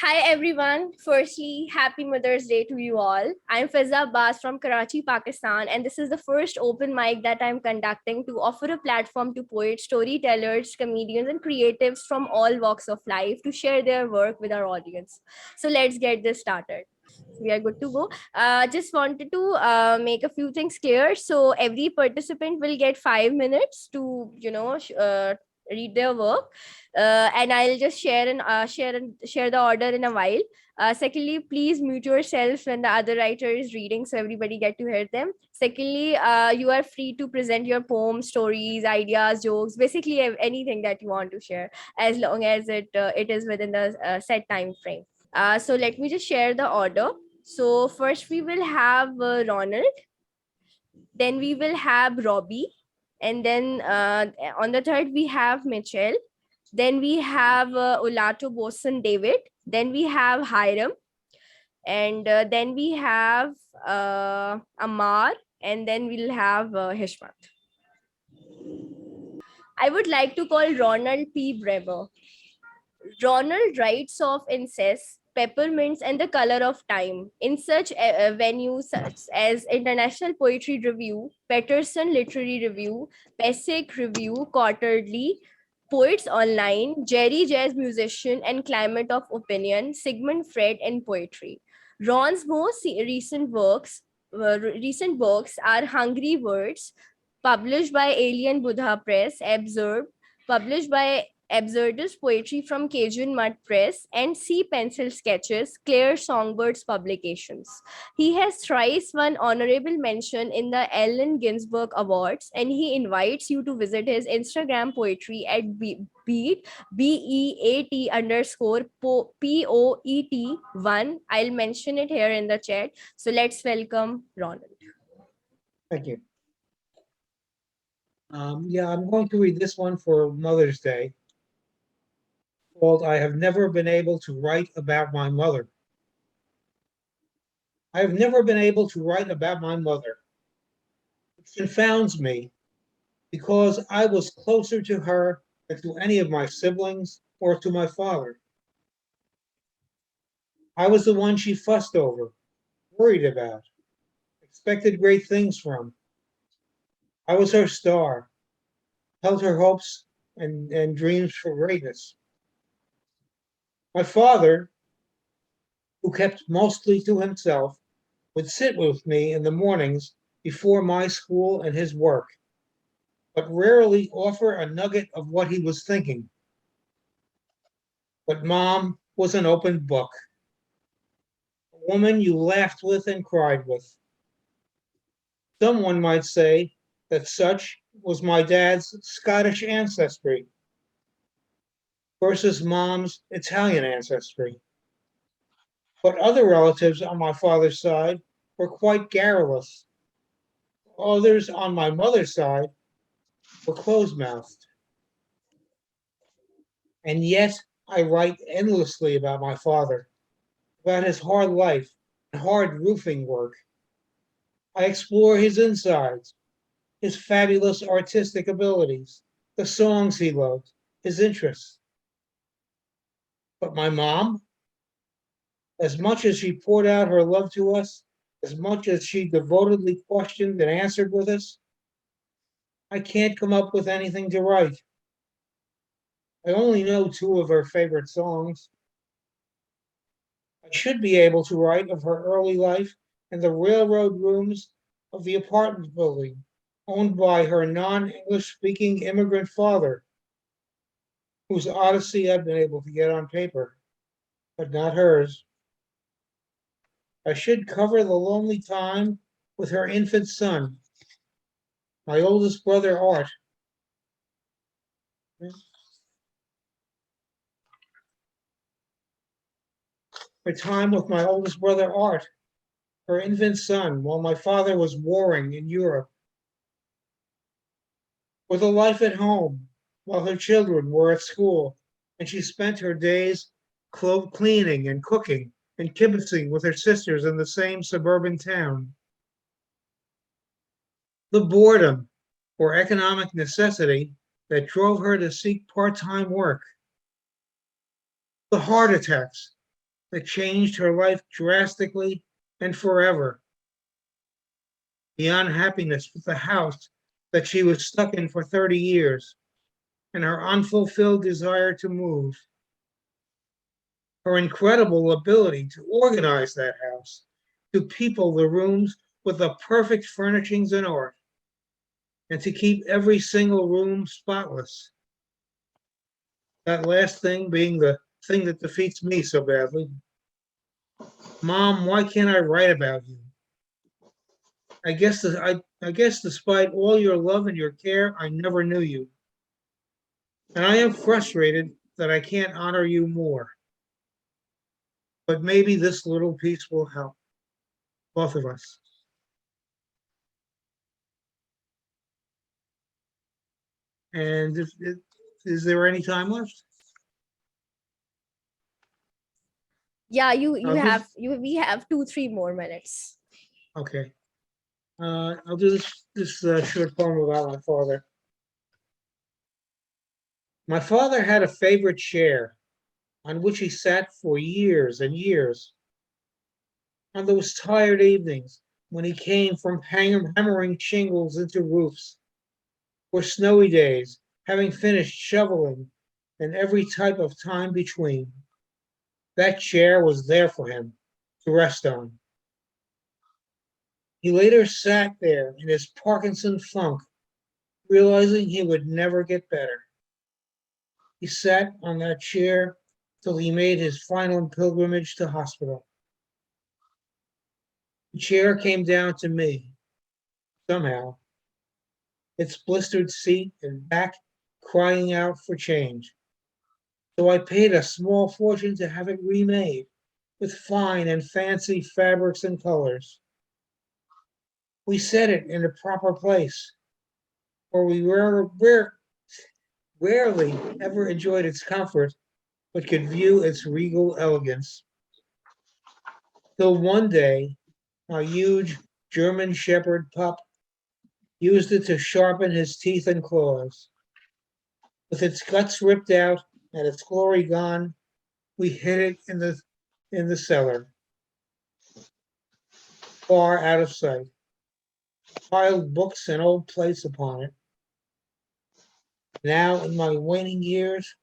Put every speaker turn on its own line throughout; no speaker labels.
Hi everyone. Firstly, happy Mother's Day to you all. I'm Fizza Abbas from Karachi, Pakistan, and this is the first open mic that I'm conducting to offer a platform to poets, storytellers, comedians, and creatives from all walks of life to share their work with our audience. So let's get this started. We are good to go. Just wanted to make a few things clear. So every participant will get 5 minutes to read their work, and I'll just share the order in a while. Secondly, please mute yourself when the other writer is reading, so everybody get to hear them. Secondly, you are free to present your poems, stories, ideas, jokes, basically anything that you want to share, as long as it is within the set time frame. So let me just share the order. So first we will have Ronald, then we will have Robbi, and then on the third we have Mitchell, then we have Olatubosun David, then we have Hiram, and then we have Ammar, and then we'll have Hishmat. I would like to call Ronald P.Bremmer. Ronald writes of incest, peppermints, and the color of time in such venues such as International Poetry Review, Peterson Literary Review, Pesek Review, Quarterly, Poets Online, Jerry Jazz Musician, and Climate of Opinion, Sigmund Freud, and Poetry. Ron's most recent books are Hungry Words, published by Alien Buddha Press, Absurd, published by Absurdist Poetry from Cajun Mud Press, and Sea Pencil Sketches, Claire Songbirds Publications. He has thrice won honorable mention in the Allen Ginsberg Awards, and he invites you to visit his Instagram poetry at beat, BEAT underscore POET1. I'll mention it here in the chat. So let's welcome Ronald.
Thank you. I'm going to read this one for Mother's Day, called I Have Never Been Able to Write About My Mother. I have never been able to write about my mother. It confounds me because I was closer to her than to any of my siblings or to my father. I was the one she fussed over, worried about, expected great things from. I was her star, held her hopes and dreams for greatness. My father, who kept mostly to himself, would sit with me in the mornings before my school and his work, but rarely offer a nugget of what he was thinking. But Mom was an open book, a woman you laughed with and cried with. Someone might say that such was my dad's Scottish ancestry versus Mom's Italian ancestry. But other relatives on my father's side were quite garrulous. Others on my mother's side were closed-mouthed. And yet I write endlessly about my father, about his hard life and hard roofing work. I explore his insides, his fabulous artistic abilities, the songs he loved, his interests. But my mom, as much as she poured out her love to us, as much as she devotedly questioned and answered with us, I can't come up with anything to write. I only know two of her favorite songs. I should be able to write of her early life in the railroad rooms of the apartment building owned by her non-English speaking immigrant father, whose odyssey I've been able to get on paper, but not hers. I should cover the lonely time with her infant son, my oldest brother, Art. Her time with my oldest brother, Art, her infant son, while my father was warring in Europe. Or the life at home, while her children were at school, and she spent her days cleaning and cooking and kibitzing with her sisters in the same suburban town. The boredom or economic necessity that drove her to seek part-time work. The heart attacks that changed her life drastically and forever. The unhappiness with the house that she was stuck in for 30 years and her unfulfilled desire to move. Her incredible ability to organize that house, to people the rooms with the perfect furnishings and art, and to keep every single room spotless. That last thing being the thing that defeats me so badly. Mom, why can't I write about you? I guess despite all your love and your care, I never knew you. And I am frustrated that I can't honor you more. But maybe this little piece will help both of us. And is there any time left?
Yeah,
I'll do,
we have 2-3 more minutes.
okay. I'll do this short poem about my father. My father had a favorite chair on which he sat for years and years. On those tired evenings when he came from hammering shingles into roofs, or snowy days, having finished shoveling, and every type of time between, that chair was there for him to rest on. He later sat there in his Parkinson funk, realizing he would never get better. He sat on that chair till he made his final pilgrimage to hospital. The chair came down to me, somehow, its blistered seat and back crying out for change. So I paid a small fortune to have it remade with fine and fancy fabrics and colors. We set it in a proper place, for we rarely ever enjoyed its comfort, but could view its regal elegance. Till one day, a huge German Shepherd pup used it to sharpen his teeth and claws. With its guts ripped out and its glory gone, we hid it in the cellar, far out of sight. Piled books and old plates upon it. Now, in my waning years,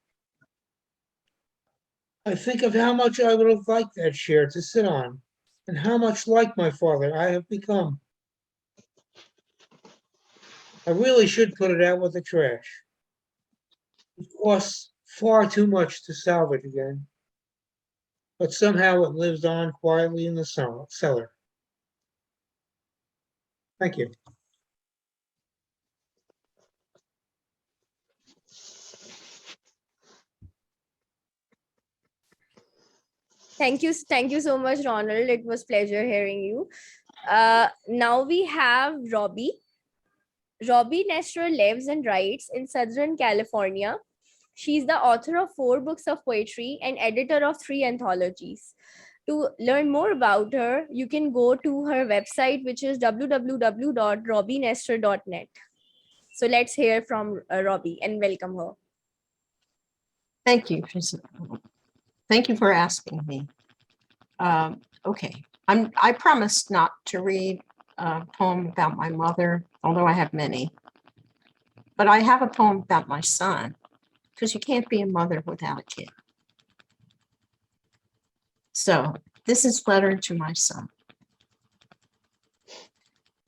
I think of how much I would have liked that chair to sit on, and how much like my father I have become. I really should put it out with the trash. It costs far too much to salvage again, but somehow it lives on quietly in the cellar. Thank you.
Thank you so much, Ronald. It was pleasure hearing you. Now we have Robbi. Robbi Nester lives and writes in Southern California. She's the author of 4 books of poetry and editor of 3 anthologies. To learn more about her, you can go to her website, which is www.robbinester.net. So let's hear from Robbi and welcome her.
Thank you. Thank you for asking me. Okay, I promised not to read a poem about my mother, although I have many. But I have a poem about my son, because you can't be a mother without a kid. So this is letter to my son.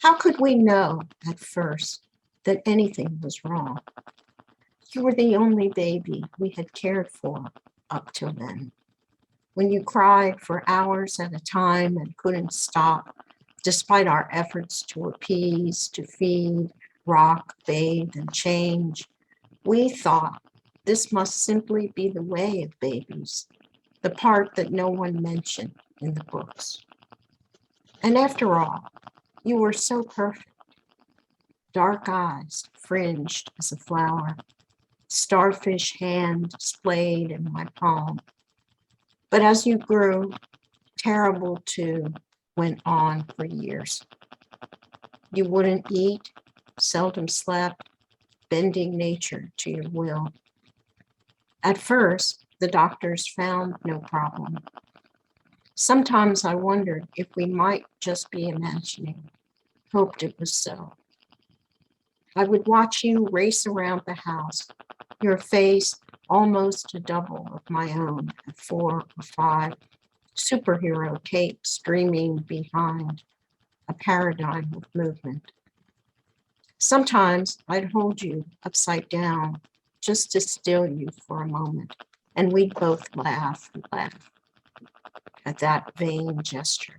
How could we know at first that anything was wrong? You were the only baby we had cared for up till then. When you cried for hours at a time and couldn't stop, despite our efforts to appease, to feed, rock, bathe, and change, we thought this must simply be the way of babies, the part that no one mentioned in the books. And after all, you were so perfect. Dark eyes, fringed as a flower, starfish hand displayed in my palm. But as you grew, terrible too went on for years. You wouldn't eat, seldom slept, bending nature to your will. At first, the doctors found no problem. Sometimes I wondered if we might just be imagining, hoped it was so. I would watch you race around the house, your face almost a double of my own at 4 or 5, superhero capes streaming behind a paradigm of movement. Sometimes I'd hold you upside down just to still you for a moment, and we'd both laugh and laugh at that vain gesture.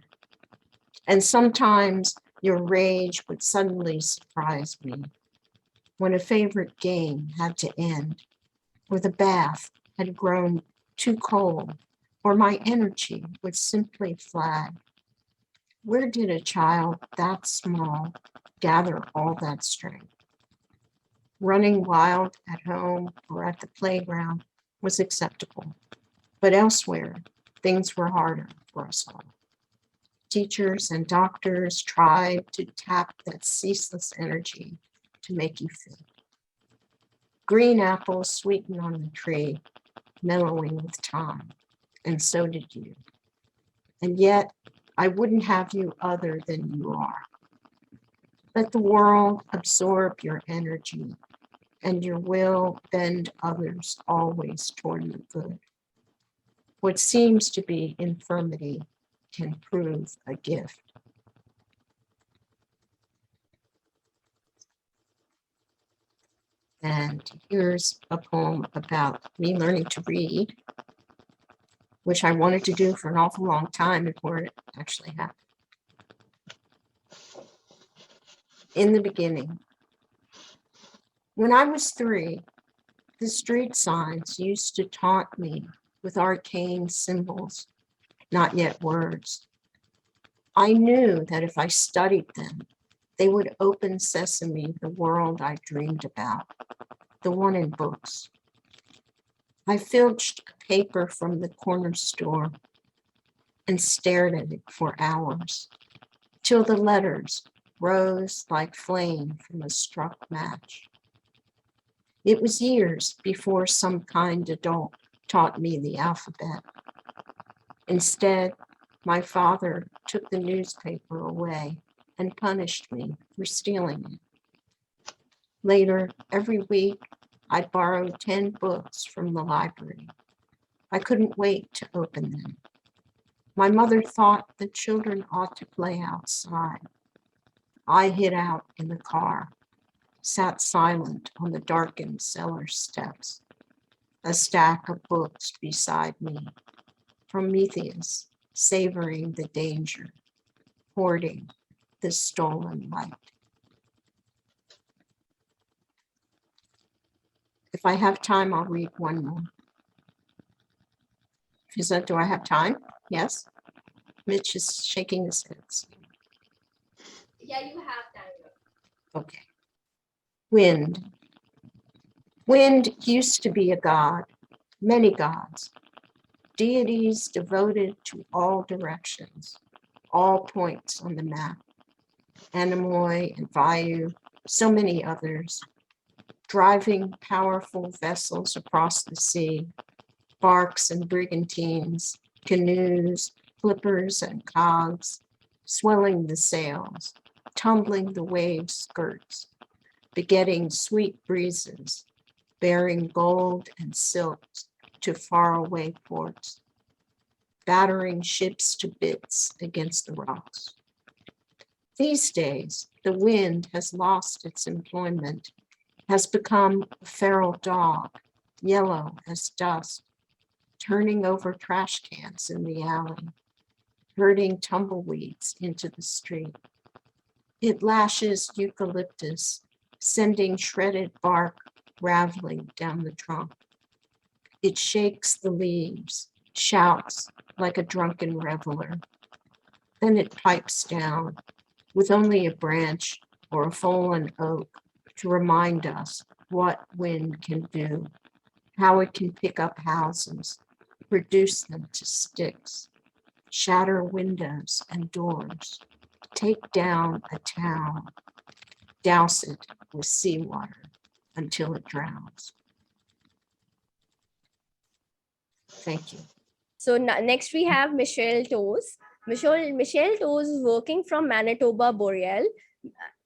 And sometimes your rage would suddenly surprise me when a favorite game had to end, or the bath had grown too cold, or my energy would simply flag. Where did a child that small gather all that strength? Running wild at home or at the playground was acceptable, but elsewhere, things were harder for us all. Teachers and doctors tried to tap that ceaseless energy to make you feel. Green apples sweetened on the tree, mellowing with time, and so did you. And yet, I wouldn't have you other than you are. Let the world absorb your energy, and your will bend others always toward the good. What seems to be infirmity can prove a gift. And here's a poem about me learning to read, which I wanted to do for an awful long time before it actually happened. In the beginning, when I was 3, the street signs used to taunt me with arcane symbols, not yet words. I knew that if I studied them, they would open sesame the world I dreamed about, the one in books. I filched a paper from the corner store and stared at it for hours, till the letters rose like flame from a struck match. It was years before some kind adult taught me the alphabet. Instead, my father took the newspaper away and punished me for stealing it. Later, every week, I'd borrow 10 books from the library. I couldn't wait to open them. My mother thought that children ought to play outside. I hid out in the car, sat silent on the darkened cellar steps, a stack of books beside me, Prometheus savoring the danger, hoarding the stolen light. If I have time, I'll read one more. Fizza, do I have time? Yes? Mitch is shaking his head.
Yeah, you have time.
Okay. Wind. Wind used to be a god, many gods, deities devoted to all directions, all points on the map. Anemoi and Vayu, so many others, driving powerful vessels across the sea, barks and brigantines, canoes, flippers and cogs, swelling the sails, tumbling the waves' skirts, begetting sweet breezes, bearing gold and silks to faraway ports, battering ships to bits against the rocks. These days, the wind has lost its employment, has become a feral dog, yellow as dust, turning over trash cans in the alley, herding tumbleweeds into the street. It lashes eucalyptus, sending shredded bark raveling down the trunk. It shakes the leaves, shouts like a drunken reveler. Then it pipes down with only a branch or a fallen oak to remind us what wind can do, how it can pick up houses, reduce them to sticks, shatter windows and doors, take down a town, douse it with seawater until it drowns. Thank you.
So next we have Michelle Toews. Michelle Toews is working from Manitoba Boreal.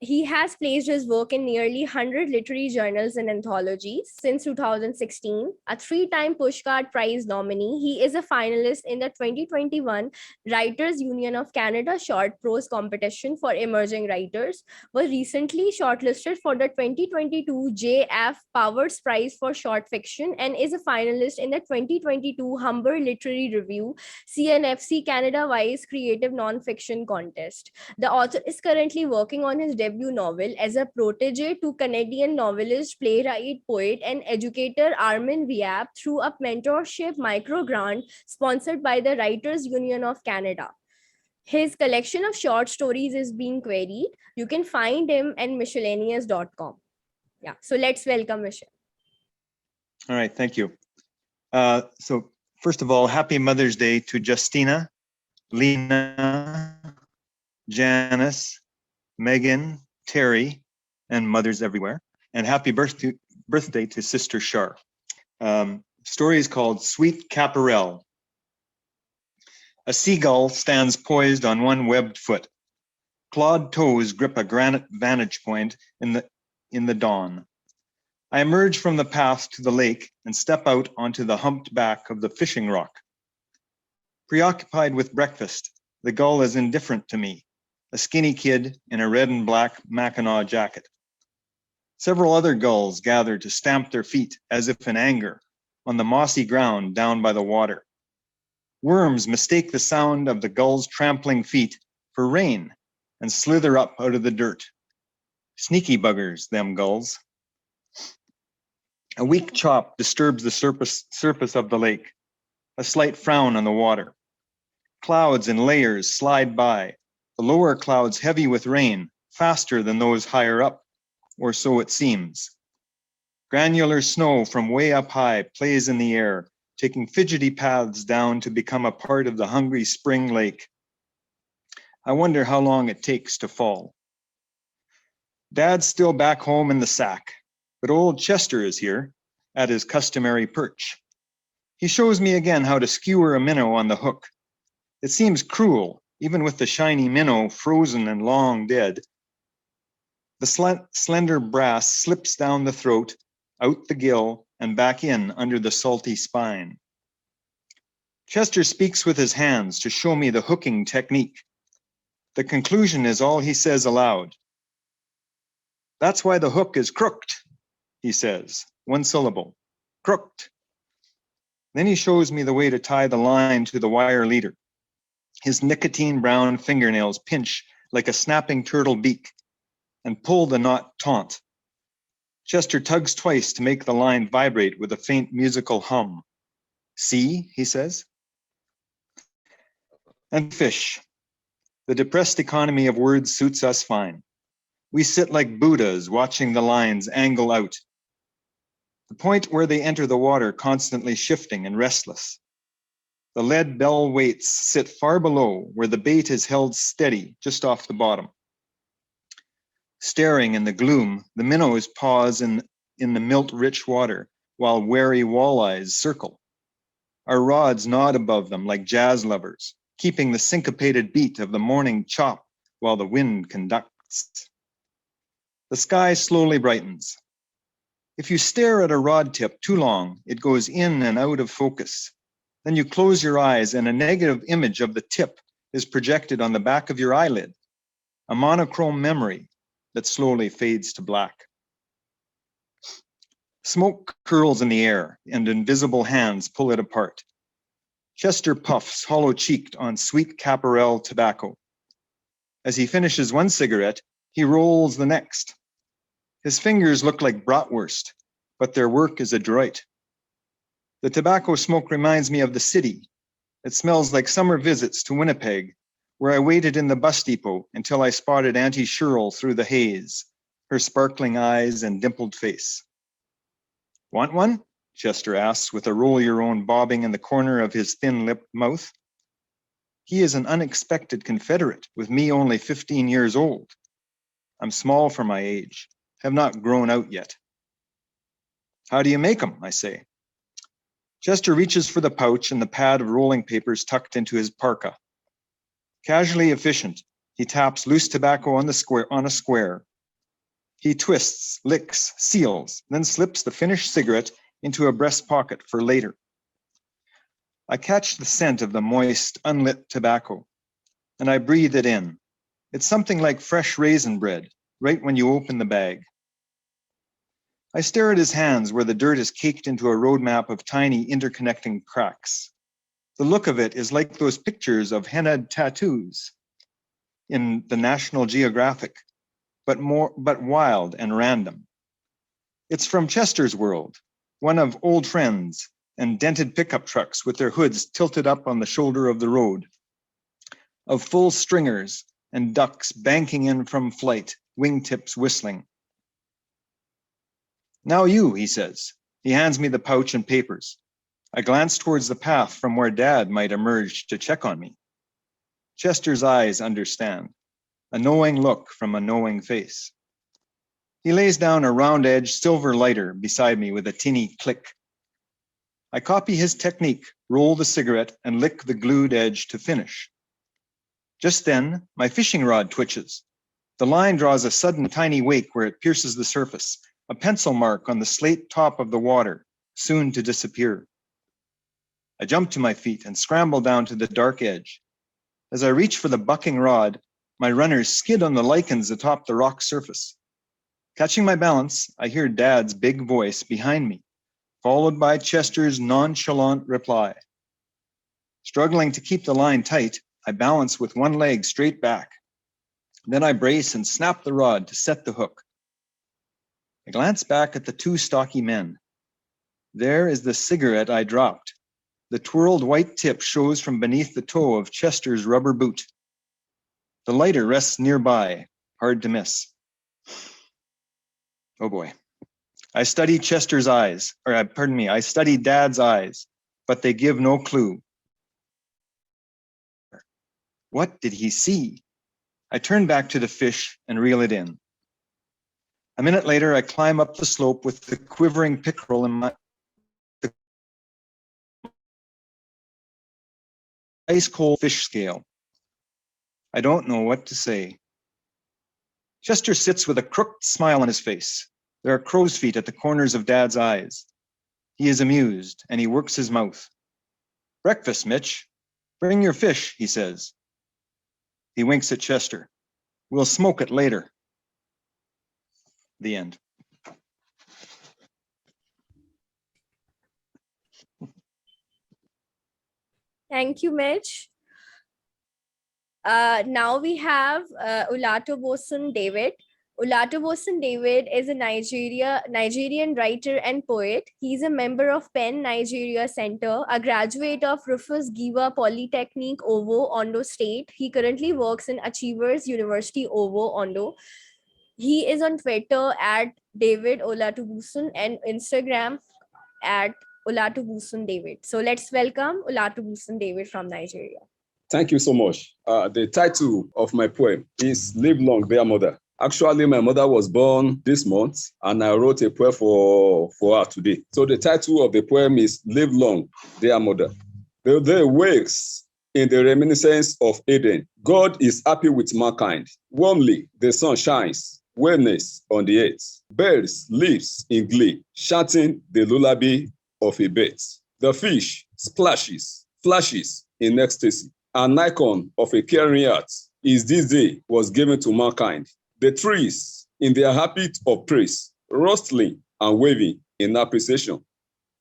He has placed his work in nearly 100 literary journals and anthologies since 2016. A three-time Pushcart Prize nominee, he is a finalist in the 2021 Writers Union of Canada Short Prose Competition for Emerging Writers, was recently shortlisted for the 2022 J.F. Powers Prize for Short Fiction, and is a finalist in the 2022 Humber Literary Review CNFC Canada Wise Creative Nonfiction Contest. The author is currently working on his debut novel as a protege to Canadian novelist, playwright, poet, and educator Armin Viap through a mentorship micro grant sponsored by the Writers Union of Canada. His collection of short stories is being queried. You can find him at miscellaneous.com. Yeah, so let's welcome Michelle.
All right, thank you. So first of all, happy Mother's Day to Justina, Lena, Janice, Megan, Terry, and mothers everywhere. And happy birthday to Sister Shar. Story is called Sweet Caparel. A seagull stands poised on one webbed foot. Clawed toes grip a granite vantage point in the dawn. I emerge from the path to the lake and step out onto the humped back of the fishing rock. Preoccupied with breakfast, the gull is indifferent to me, a skinny kid in a red and black Mackinaw jacket. Several other gulls gather to stamp their feet as if in anger on the mossy ground down by the water. Worms mistake the sound of the gull's trampling feet for rain and slither up out of the dirt. Sneaky buggers, them gulls. A weak chop disturbs the surface of the lake, a slight frown on the water. Clouds in layers slide by, the lower clouds heavy with rain, faster than those higher up, or so it seems. Granular snow from way up high plays in the air, taking fidgety paths down to become a part of the hungry spring lake. I wonder how long it takes to fall. Dad's still back home in the sack, but old Chester is here at his customary perch. He shows me again how to skewer a minnow on the hook. It seems cruel, even with the shiny minnow frozen and long dead. The slender brass slips down the throat, out the gill, and back in under the salty spine. Chester speaks with his hands to show me the hooking technique. The conclusion is all he says aloud. That's why the hook is crooked, he says, one syllable, crooked. Then he shows me the way to tie the line to the wire leader. His nicotine brown fingernails pinch like a snapping turtle beak and pull the knot taut. Chester tugs twice to make the line vibrate with a faint musical hum. See, he says. And fish. The depressed economy of words suits us fine. We sit like Buddhas watching the lines angle out. The point where they enter the water constantly shifting and restless. The lead bell weights sit far below where the bait is held steady just off the bottom. Staring in the gloom, the minnows pause in the milt-rich water while wary walleyes circle. Our rods nod above them like jazz lovers, keeping the syncopated beat of the morning chop while the wind conducts. The sky slowly brightens. If you stare at a rod tip too long, it goes in and out of focus. Then you close your eyes and a negative image of the tip is projected on the back of your eyelid, a monochrome memory that slowly fades to black. Smoke curls in the air and invisible hands pull it apart. Chester puffs hollow-cheeked on sweet Caparel tobacco. As he finishes one cigarette, he rolls the next. His fingers look like bratwurst, but their work is adroit. The tobacco smoke reminds me of the city. It smells like summer visits to Winnipeg, where I waited in the bus depot until I spotted Auntie Cheryl through the haze, her sparkling eyes and dimpled face. Want one? Chester asks with a roll-your-own bobbing in the corner of his thin-lipped mouth. He is an unexpected confederate, with me only 15 years old. I'm small for my age, have not grown out yet. How do you make them? I say. Chester reaches for the pouch and the pad of rolling papers tucked into his parka. Casually efficient, he taps loose tobacco on a square. He twists, licks, seals, then slips the finished cigarette into a breast pocket for later. I catch the scent of the moist, unlit tobacco, and I breathe it in. It's something like fresh raisin bread, right when you open the bag. I stare at his hands where the dirt is caked into a roadmap of tiny interconnecting cracks. The look of it is like those pictures of hennaed tattoos in the National Geographic, but wild and random. It's from Chester's world, one of old friends and dented pickup trucks with their hoods tilted up on the shoulder of the road, of full stringers and ducks banking in from flight, wingtips whistling. Now you, he says. He hands me the pouch and papers. I glance towards the path from where Dad might emerge to check on me. Chester's eyes understand, a knowing look from a knowing face. He lays down a round-edged silver lighter beside me with a tinny click. I copy his technique, roll the cigarette, and lick the glued edge to finish. Just then, my fishing rod twitches. The line draws a sudden tiny wake where it pierces the surface, a pencil mark on the slate top of the water, soon to disappear. I jump to my feet and scramble down to the dark edge. As I reach for the bucking rod, my runners skid on the lichens atop the rock surface. Catching my balance, I hear Dad's big voice behind me, followed by Chester's nonchalant reply. Struggling to keep the line tight, I balance with one leg straight back. Then I brace and snap the rod to set the hook. I glance back at the two stocky men. There is the cigarette I dropped. The twirled white tip shows from beneath the toe of Chester's rubber boot. The lighter rests nearby, hard to miss. Oh boy. I study Chester's eyes, I study Dad's eyes, but they give no clue. What did he see? I turn back to the fish and reel it in. A minute later, I climb up the slope with the quivering pickerel in my ice-cold fish scale. I don't know what to say. Chester sits with a crooked smile on his face. There are crow's feet at the corners of Dad's eyes. He is amused, and he works his mouth. Breakfast, Mitch. Bring your fish, he says. He winks at Chester. We'll smoke it later. The end.
Thank you, Mitch. Now we have Olatubosun David. Olatubosun David is a Nigerian writer and poet. He's a member of PEN Nigeria Center, a graduate of Rufus Giwa Polytechnic, Owo, Ondo State. He currently works in Achievers University, Owo, Ondo. He is on Twitter at David Olatubosun and Instagram at Olatubosun David. So let's welcome Olatubosun David from Nigeria.
Thank you so much. The title of my poem is Live Long, Dear Mother. Actually, my mother was born this month, and I wrote a poem for her today. So the title of the poem is Live Long, Dear Mother. The day wakes in the reminiscence of Eden. God is happy with mankind. Warmly, the sun shines. Wellness on the earth. Birds lives in glee, chanting the lullaby of a bird. The fish splashes, flashes in ecstasy. An icon of a caring heart is this day was given to mankind. The trees in their habit of praise, rustling and waving in appreciation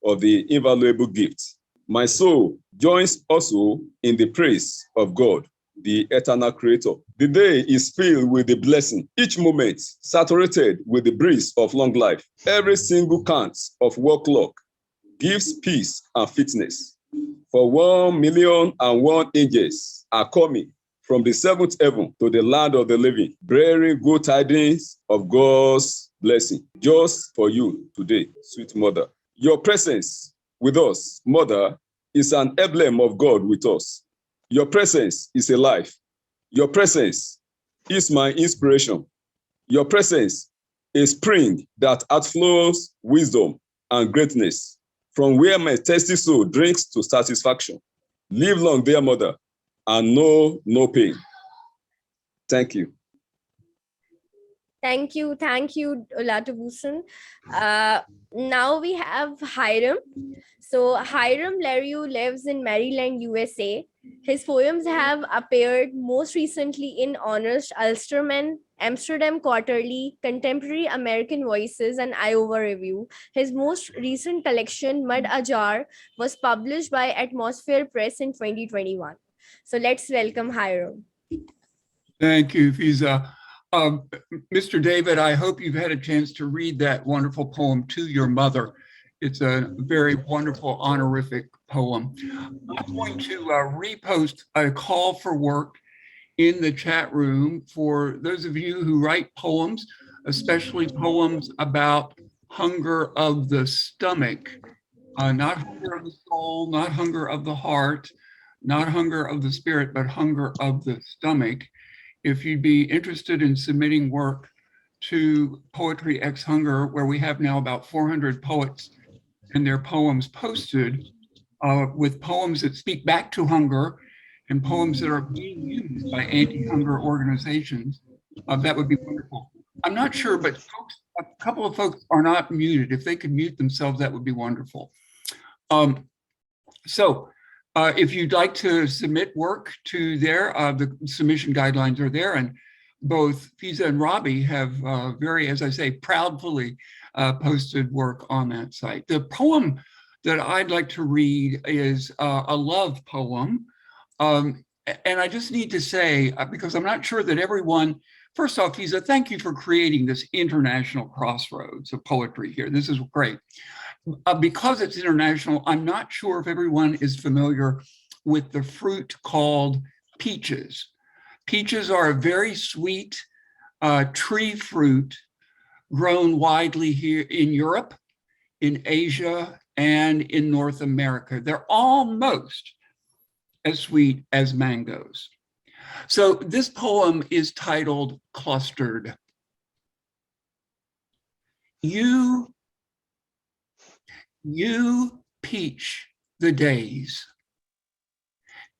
of the invaluable gift. My soul joins also in the praise of God, the eternal creator. The day is filled with the blessing, each moment saturated with the breeze of long life. Every single count of work clock gives peace and fitness. For 1,000,001 angels are coming from the seventh heaven to the land of the living, bearing good tidings of God's blessing. Just for you today, sweet mother. Your presence with us, mother, is an emblem of God with us. Your presence is a life. Your presence is my inspiration. Your presence is spring that outflows wisdom and greatness. from where my thirsty soul drinks to satisfaction. Live long, dear mother, and know no pain. Thank you.
Thank you, Olatubosun. Now we have Hiram. So Hiram Larew lives in Maryland, USA. His poems have appeared most recently in Honest Ulsterman, Amsterdam Quarterly, Contemporary American Voices, and Iowa Review. His most recent collection, Mud Ajar, was published by Atmosphere Press in 2021. So let's welcome Hiram.
Thank you, Fizza. Mr. David, I hope you've had a chance to read that wonderful poem To Your Mother. It's a very wonderful honorific poem. I'm going to repost a call for work in the chat room for those of you who write poems, especially poems about hunger of the stomach, not hunger of the soul, not hunger of the heart, not hunger of the spirit, but hunger of the stomach. If you'd be interested in submitting work to Poetry X Hunger, where we have now about 400 poets and their poems posted, with poems that speak back to hunger and poems that are being used by anti-hunger organizations, that would be wonderful. I'm not sure, but folks, a couple of folks are not muted. If they could mute themselves, that would be wonderful. If you'd like to submit work to there, the submission guidelines are there, and both Fizza and Robbi have very, as I say, proudly posted work on that site. The poem that I'd like to read is a love poem. And I just need to say, because I'm not sure that everyone, first off, Fizza, thank you for creating this international crossroads of poetry here. This is great. Because it's international, I'm not sure if everyone is familiar with the fruit called peaches. Peaches are a very sweet tree fruit grown widely here in Europe, in Asia, and in North America. They're almost as sweet as mangoes. So this poem is titled Clustered. You peach the days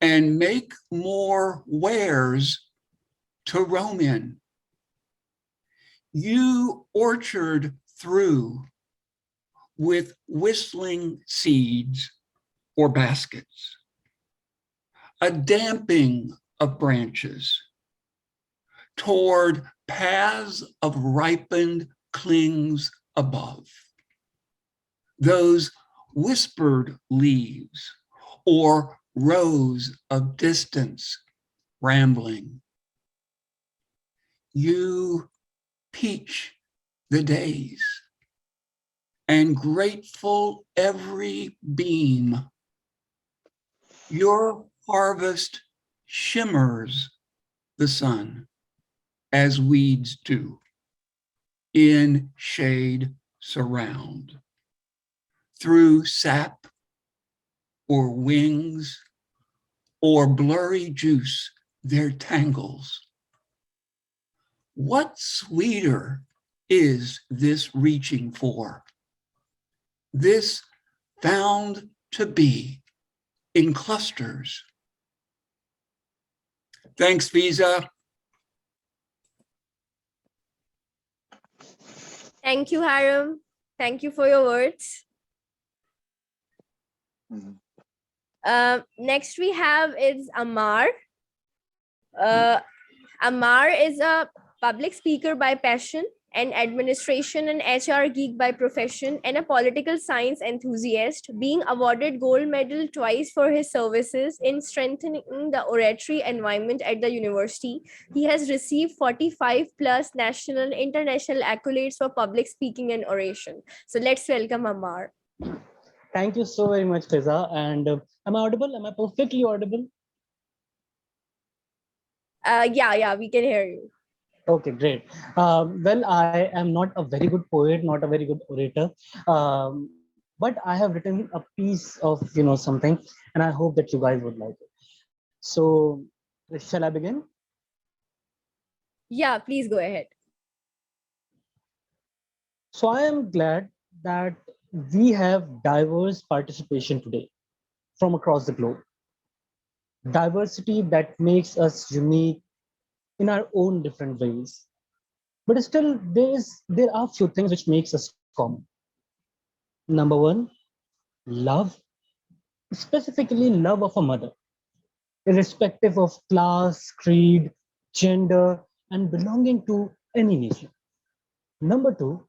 and make more wares to roam in. You orchard through with whistling seeds or baskets, a damping of branches toward paths of ripened clings above. Those whispered leaves or rows of distance rambling. You peach the days and grateful every beam. Your harvest shimmers the sun as weeds do in shade surround. Through sap or wings or blurry juice their tangles. What sweeter is this reaching for? This found to be in clusters. Thanks, Fizza.
Thank you, Hiram. Thank you for your words. Next we have is Ammar. Ammar is a public speaker by passion, an administration and HR geek by profession, and a political science enthusiast, being awarded gold medal twice for his services in strengthening the oratory environment at the university. He has received 45 plus national and international accolades for public speaking and oration. So let's welcome Ammar.
Thank you so very much, Fizza. And am I audible? Am I perfectly audible?
Yeah, we can hear you.
Okay, great. Well, I am not a very good poet, not a very good orator, but I have written a piece of, something, and I hope that you guys would like it. So, shall I begin?
Yeah, please go ahead.
So I am glad that we have diverse participation today from across the globe. Diversity that makes us unique in our own different ways. But still, there are few things which makes us common. Number one, love, specifically love of a mother, irrespective of class, creed, gender, and belonging to any nation. Number two,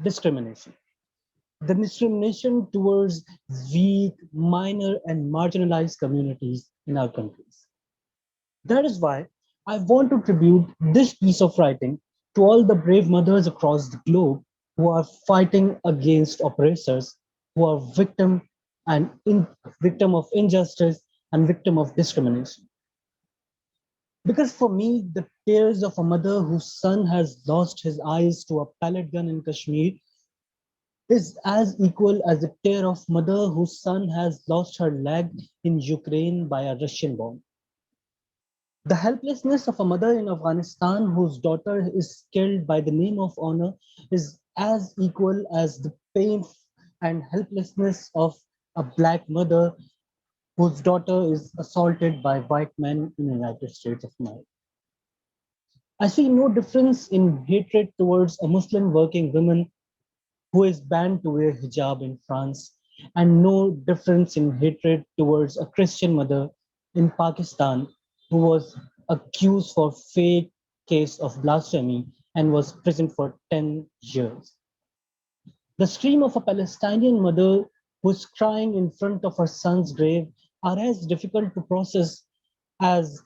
discrimination. The discrimination towards weak, minor, and marginalized communities in our countries. That is why I want to tribute this piece of writing to all the brave mothers across the globe who are fighting against oppressors, who are victim of injustice and victim of discrimination. Because for me, the tears of a mother whose son has lost his eyes to a pellet gun in Kashmir is as equal as the tear of mother whose son has lost her leg in Ukraine by a Russian bomb. The helplessness of a mother in Afghanistan whose daughter is killed by the name of honor is as equal as the pain and helplessness of a black mother whose daughter is assaulted by white men in the United States of America. I see no difference in hatred towards a Muslim working woman who is banned to wear hijab in France, and no difference in hatred towards a Christian mother in Pakistan who was accused for fake case of blasphemy and was imprisoned for 10 years. The scream of a Palestinian mother who's crying in front of her son's grave are as difficult to process as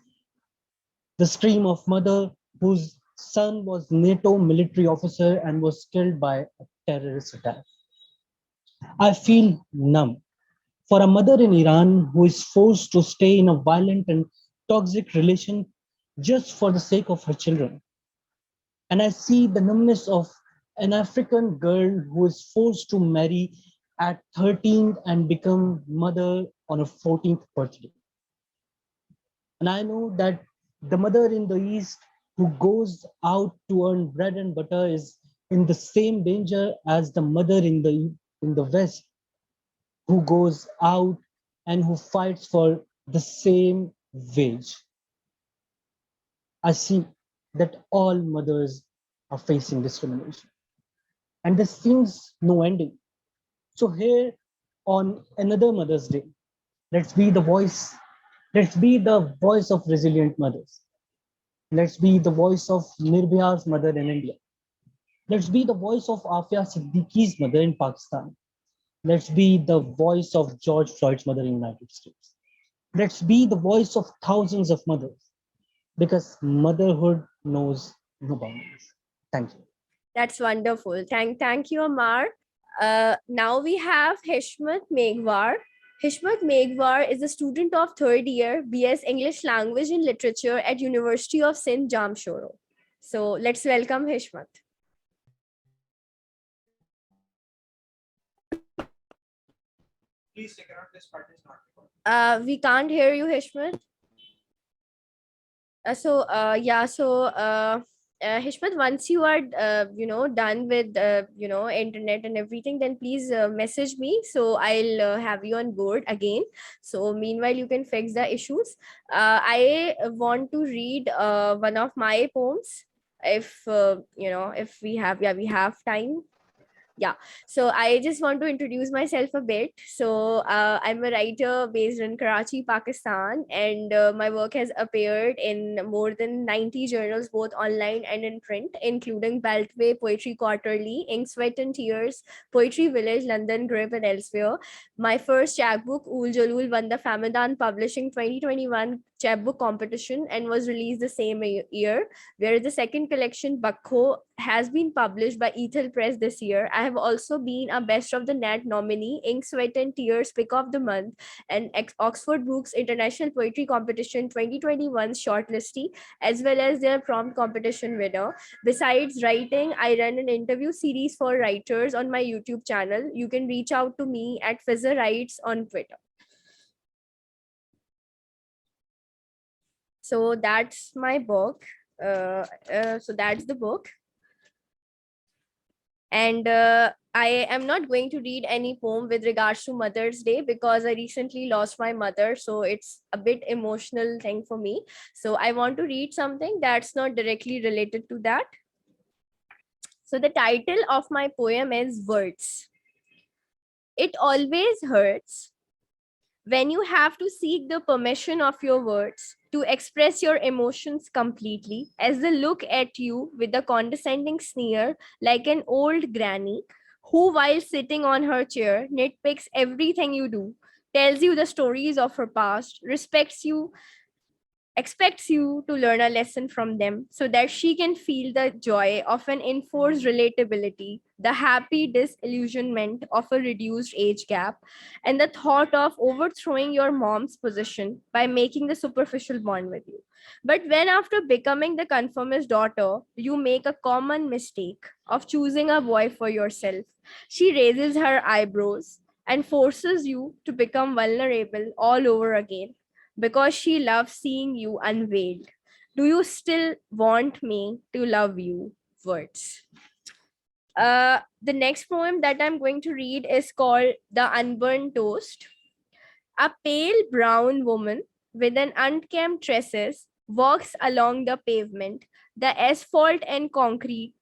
the scream of mother whose son was NATO military officer and was killed by a terrorist attack. I feel numb for a mother in Iran who is forced to stay in a violent and toxic relation just for the sake of her children. And I see the numbness of an African girl who is forced to marry at 13 and become mother on her 14th birthday. And I know that the mother in the East who goes out to earn bread and butter is in the same danger as the mother in the West who goes out and who fights for the same wage. I see that all mothers are facing discrimination. And there seems no ending. So here on another Mother's Day, let's be the voice. Let's be the voice of resilient mothers. Let's be the voice of Nirbhaya's mother in India. Let's be the voice of Afia Siddiqui's mother in Pakistan. Let's be the voice of George Floyd's mother in the United States. Let's be the voice of thousands of mothers because motherhood knows no boundaries. Thank you.
That's wonderful. Thank you, Ammar. Now we have Hishmat Meghwar. Hishmat Meghwar is a student of third year BS English Language and Literature at University of Sindh Jamshoro. So let's welcome Hishmat.
Please take it out. This part is not recorded.
We can't hear you, Hishmat. Hishmat, once you are done with internet and everything, then please message me, so I'll have you on board again. So meanwhile you can fix the issues. I want to read one of my poems, if if we have time. Yeah, so I just want to introduce myself a bit. So I'm a writer based in Karachi, Pakistan, and my work has appeared in more than 90 journals, both online and in print, including Beltway, Poetry Quarterly, Ink, Sweat and Tears, Poetry Village, London Grip, and elsewhere. My first chapbook, Ul Jalul, won the Famadan Publishing 2021 chapbook competition and was released the same year, whereas the second collection, Bakho, has been published by Ethel Press this year. I have also been a Best of the Nat nominee, Ink, Sweat and Tears Pick of the Month, and Oxford Books International Poetry Competition 2021 shortlistee, as well as their prompt competition winner. Besides writing, I run an interview series for writers on my YouTube channel. You can reach out to me at Fizza Writes on Twitter. So that's my book. So that's the book. And I am not going to read any poem with regards to Mother's Day because I recently lost my mother. So it's a bit emotional thing for me. So I want to read something that's not directly related to that. So the title of my poem is Words. It always hurts when you have to seek the permission of your words to express your emotions completely, as they look at you with a condescending sneer like an old granny who, while sitting on her chair, nitpicks everything you do, tells you the stories of her past, respects you, expects you to learn a lesson from them so that she can feel the joy of an enforced relatability, the happy disillusionment of a reduced age gap, and the thought of overthrowing your mom's position by making the superficial bond with you. But when, after becoming the conformist daughter, you make a common mistake of choosing a boy for yourself, she raises her eyebrows and forces you to become vulnerable all over again because she loves seeing you unveiled. Do you still want me to love you? Words. The next poem that I'm going to read is called The Unburned Toast. A pale brown woman with an unkempt tresses walks along the pavement, the asphalt and concrete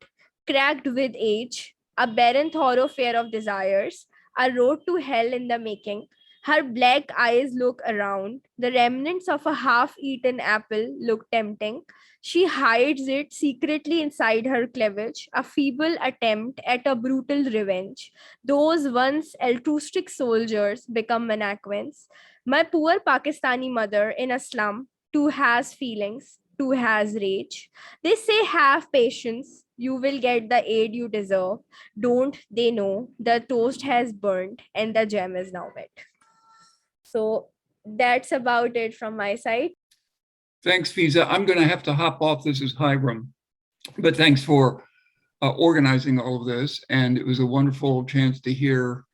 cracked with age, a barren thoroughfare of desires, a road to hell in the making. Her black eyes look around. The remnants of a half eaten apple look tempting. She hides it secretly inside her cleavage, a feeble attempt at a brutal revenge. Those once altruistic soldiers become mannequins. My poor Pakistani mother in a slum too has feelings, too has rage. They say, have patience, you will get the aid you deserve. Don't they know the toast has burnt and the jam is now wet? So that's about it from my side.
Thanks, Fizza. I'm going to have to hop off. This is Hiram, but thanks for organizing all of this. And it was a wonderful chance to hear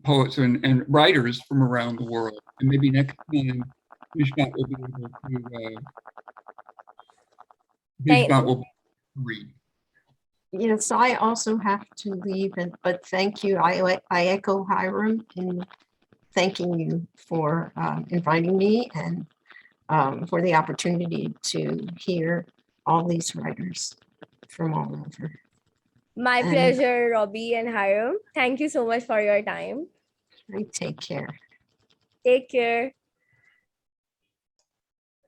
poets and writers from around the world. And maybe next time, Vishmat will be able to Vishmat will read.
Yes, I also have to leave, but thank you. I echo Hiram in thanking you for inviting me and for the opportunity to hear all these writers from all over.
My
And-
pleasure, Robbi and Hiram. Thank you so much for your time.
Take care.
Take care.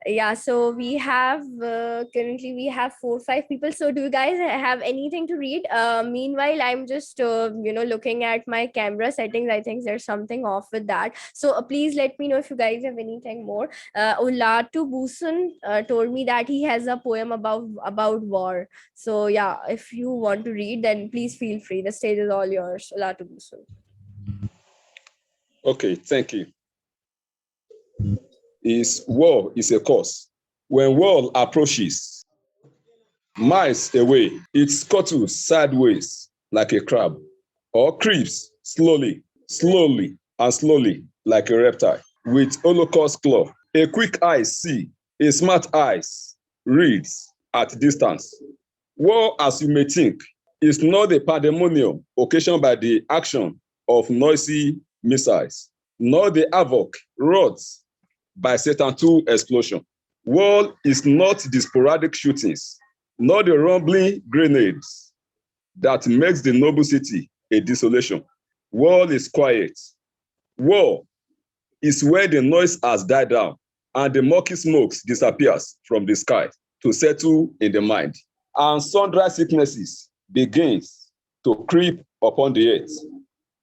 Yeah, so we have currently we have 4-5 people. So do you guys have anything to read? Meanwhile, I'm just looking at my camera settings. I think there's something off with that. So please let me know if you guys have anything more. Olatubosun told me that he has a poem about war. So yeah, if you want to read, then please feel free. The stage is all yours, Olatubosun.
Okay, thank you. War is a cause. When war approaches, miles away, it scuttles sideways like a crab, or creeps slowly, and slowly like a reptile with holocaust claw. A quick eye see, a smart eyes reads at distance. War, as you may think, is not the pandemonium occasioned by the action of noisy missiles, nor the havoc wrought by Satan II explosion. War is not the sporadic shootings, nor the rumbling grenades that makes the noble city a desolation. War is quiet. War is where the noise has died down and the murky smokes disappears from the sky to settle in the mind. And sundry sicknesses begins to creep upon the earth.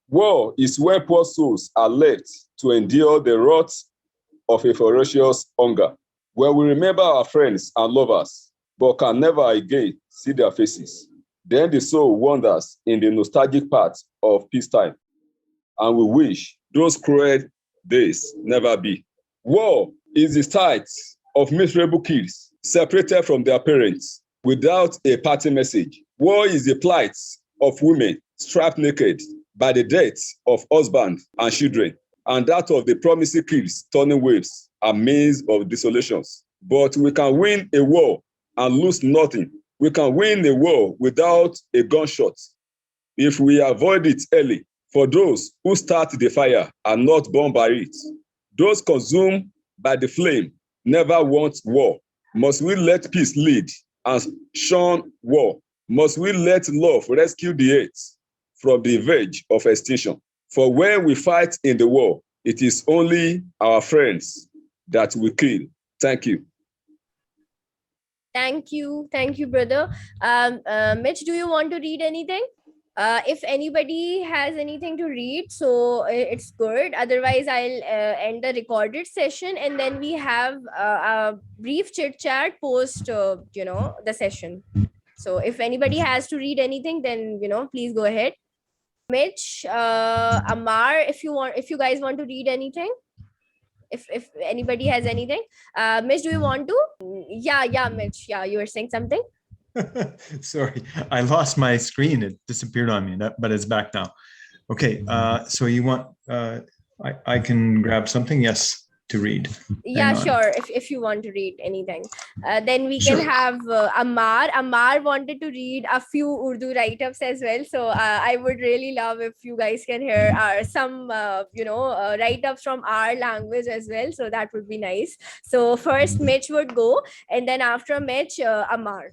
War is where poor souls are left to endure the wrath of a ferocious hunger, where we remember our friends and lovers, but can never again see their faces. Then the soul wanders in the nostalgic part of peacetime, and we wish those cruel days never be. War is the sight of miserable kids separated from their parents without a party message. War is the plight of women stripped naked by the death of husbands and children, and that of the promising kids turning waves amidst of desolations. But we can win a war and lose nothing. We can win a war without a gunshot if we avoid it early. For those who start the fire are not burned by it, those consumed by the flame never want war. Must we let peace lead and shun war? Must we let love rescue the hate from the verge of extinction? For when we fight in the war, it is only our friends that we kill. Thank you.
Thank you, brother. Mitch, do you want to read anything? If anybody has anything to read, so it's good. Otherwise, I'll end the recorded session, and then we have a brief chit chat post, the session. So if anybody has to read anything, then please go ahead. Mitch, Ammar, if you guys want to read anything, if anybody has anything, Mitch, do you want to? Yeah, Mitch. Yeah, you were saying something.
Sorry, I lost my screen. It disappeared on me, but it's back now. Okay, so you want, I can grab something, yes, to read.
Yeah, sure. If you want to read anything, then we can have Ammar. Ammar wanted to read a few Urdu write-ups as well. So I would really love if you guys can hear some, write-ups from our language as well. So that would be nice. So first Mitch would go, and then after Mitch, Ammar.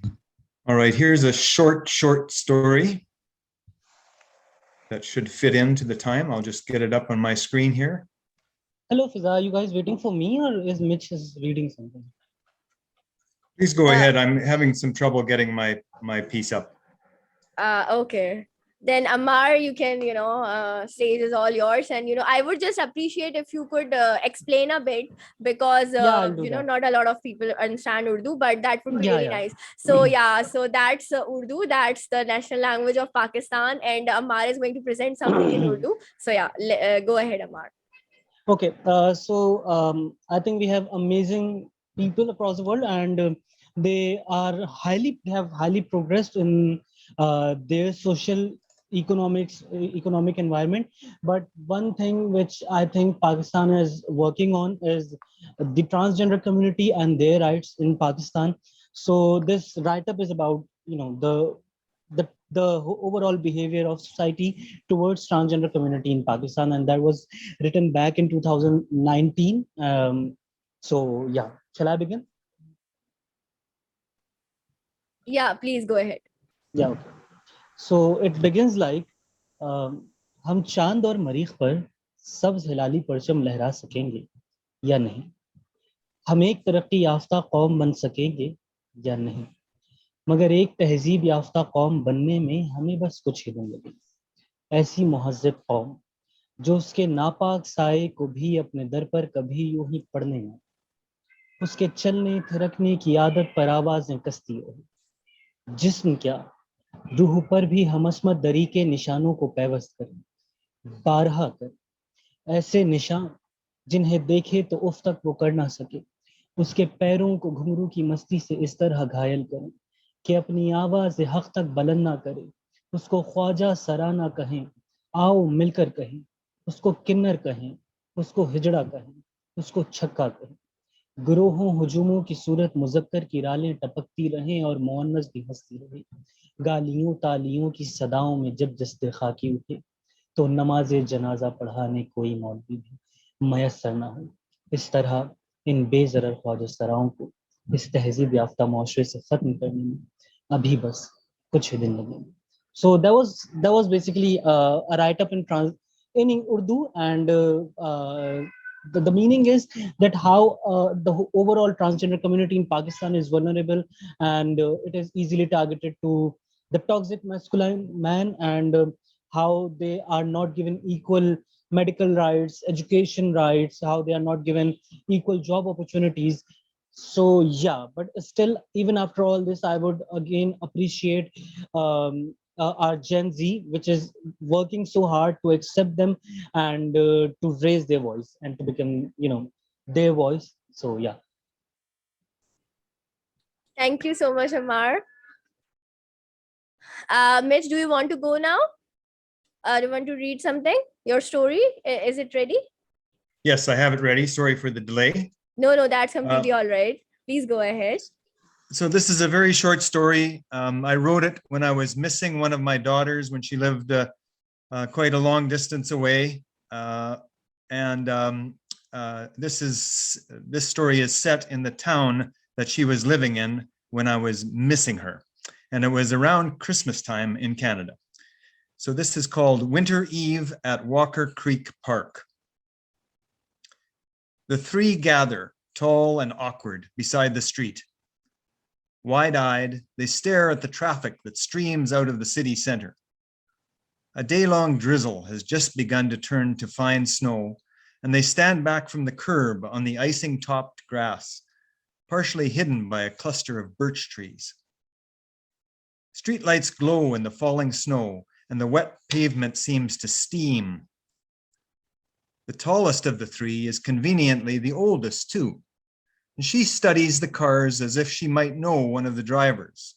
All right, here's a short story that should fit into the time. I'll just get it up on my screen here.
Hello, Fizza. Are you guys waiting for me, or is Mitch reading something?
Please go ahead. I'm having some trouble getting my piece up.
Okay. Then Ammar, you can, stage is all yours. And, I would just appreciate if you could explain a bit, because, not a lot of people understand Urdu, but that would be really nice. So, so that's Urdu. That's the national language of Pakistan. And Ammar is going to present something in Urdu. So, go ahead, Ammar.
Okay. I think we have amazing people across the world, and they have highly progressed in their social economic environment. But one thing which I think Pakistan is working on is the transgender community and their rights in Pakistan. So this write-up is about the overall behavior of society towards transgender community in Pakistan, and that was written back in 2019. So yeah, shall I begin?
Yeah, please go ahead.
Yeah, okay. So it begins like, हम चांद और मरीख पर सब्ज हिलाली परचम लहरा सकेंगे या नहीं, हम एक तरक्की याफ्ता कौम बन सकेंगे या नहीं, मगर एक तहजीब याफ्ता कौम बनने में हमें बस कुछ ही दिन लगे। ऐसी मुहज़्ज़ब कौम जो उसके नापाक साए को भी अपने दर पर कभी यूं ही पड़ने न, उसके चलने थिरकने की आदत पर आवाजें कसती रहे, जिस्म क्या रूह पर भी हम अस्मत दरी के निशानों को पैवस्त करें, बारहा कर ऐसे निशान जिन्हें देखे तो उफ तक वो कर ना सके, उसके पैरों को घुंघरू की मस्ती से इस तरह घायल करें कि अपनी आवाज़ हक तक बुलंद ना करे, उसको ख्वाजा सराना कहें, आओ मिलकर कहें, उसको किन्नर कहें, उसको हिजड़ा कहें, उसको छक्का कहें, गुरोहों हुजूमों की सूरत मुज़क्कर की रालें टपकती रहें और मुअन्नस भी हंसती रहे, गालियों तालियों की सदाओं में जब जस्ते खाकी उठे तो नमाज़े जनाजा पढ़ाने कोई मौलवी भी मयस्सर ना हो। इस तरह इन बेज़रर ख्वाजा सराओं को इस तहजीब याफ्ता मुआशरे से खत्म करने में अभी बस कुछ ही दिन लगेंगे। So that was basically a write-up in Urdu, and the meaning is that how the overall transgender community in Pakistan is vulnerable, and it is easily targeted to the toxic masculine man, and how they are not given equal medical rights, education rights, how they are not given equal job opportunities. So yeah, but still, even after all this, I would again appreciate our Gen Z, which is working so hard to accept them and to raise their voice and to become, their voice. So yeah.
Thank you so much, Ammar. Mitch, do you want to go now? Do you want to read something? Your story? Is it ready?
Yes, I have it ready. Sorry for the delay.
No, that's completely all right. Please go ahead.
So this is a very short story. I wrote it when I was missing one of my daughters when she lived quite a long distance away. This story is set in the town that she was living in when I was missing her. And it was around Christmas time in Canada. So this is called Winter Eve at Walker Creek Park. The three gather, tall and awkward, beside the street. Wide-eyed, they stare at the traffic that streams out of the city center. A day-long drizzle has just begun to turn to fine snow, and they stand back from the curb on the icing-topped grass, partially hidden by a cluster of birch trees. Streetlights glow in the falling snow, and the wet pavement seems to steam. The tallest of the three is conveniently the oldest, too. And she studies the cars as if she might know one of the drivers.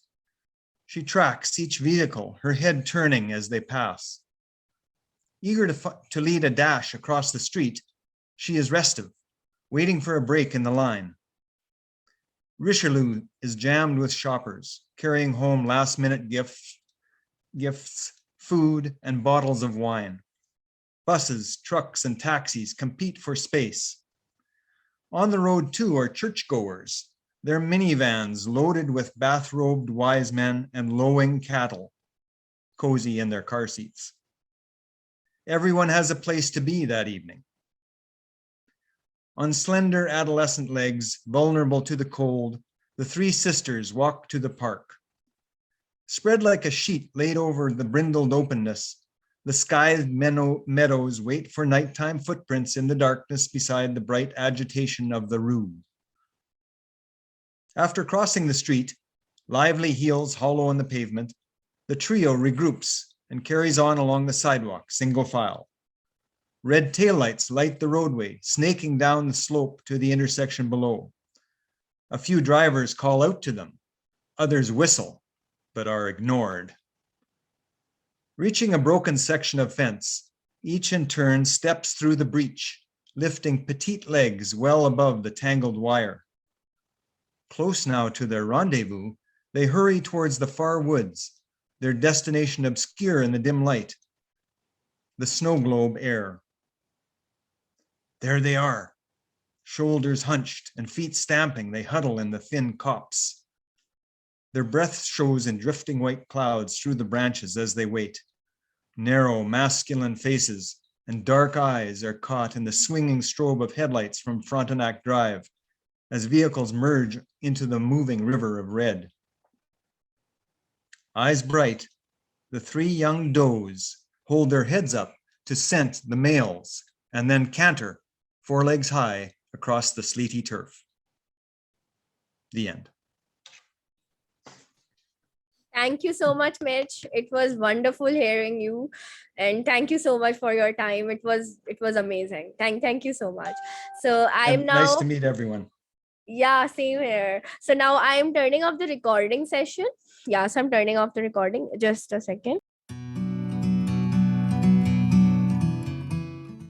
She tracks each vehicle, her head turning as they pass. Eager to lead a dash across the street, she is restive, waiting for a break in the line. Richelieu is jammed with shoppers, carrying home last-minute gifts, food, and bottles of wine. Buses, trucks, and taxis compete for space. On the road, too, are churchgoers, their minivans loaded with bathrobed wise men and lowing cattle, cozy in their car seats. Everyone has a place to be that evening. On slender adolescent legs, vulnerable to the cold, the three sisters walk to the park. Spread like a sheet laid over the brindled openness, the scythed meadows wait for nighttime footprints in the darkness beside the bright agitation of the rue. After crossing the street, lively heels hollow on the pavement, the trio regroups and carries on along the sidewalk, single file. Red taillights light the roadway, snaking down the slope to the intersection below. A few drivers call out to them. Others whistle, but are ignored. Reaching a broken section of fence, each in turn steps through the breach, lifting petite legs well above the tangled wire. Close now to their rendezvous, they hurry towards the far woods, their destination obscure in the dim light, the snow globe air. There they are, shoulders hunched and feet stamping, they huddle in the thin copse. Their breath shows in drifting white clouds through the branches as they wait. Narrow, masculine faces and dark eyes are caught in the swinging strobe of headlights from Frontenac Drive as vehicles merge into the moving river of red. Eyes bright, the three young does hold their heads up to scent the males and then canter, forelegs high, across the sleety turf. The end.
Thank you so much, Mitch. It was wonderful hearing you, and thank you so much for your time. It was amazing. Thank you so much. So I'm
And
now
nice to meet everyone.
Yeah, same here. So now I am turning off the recording session. Yeah, so I'm turning off the recording. Just a second.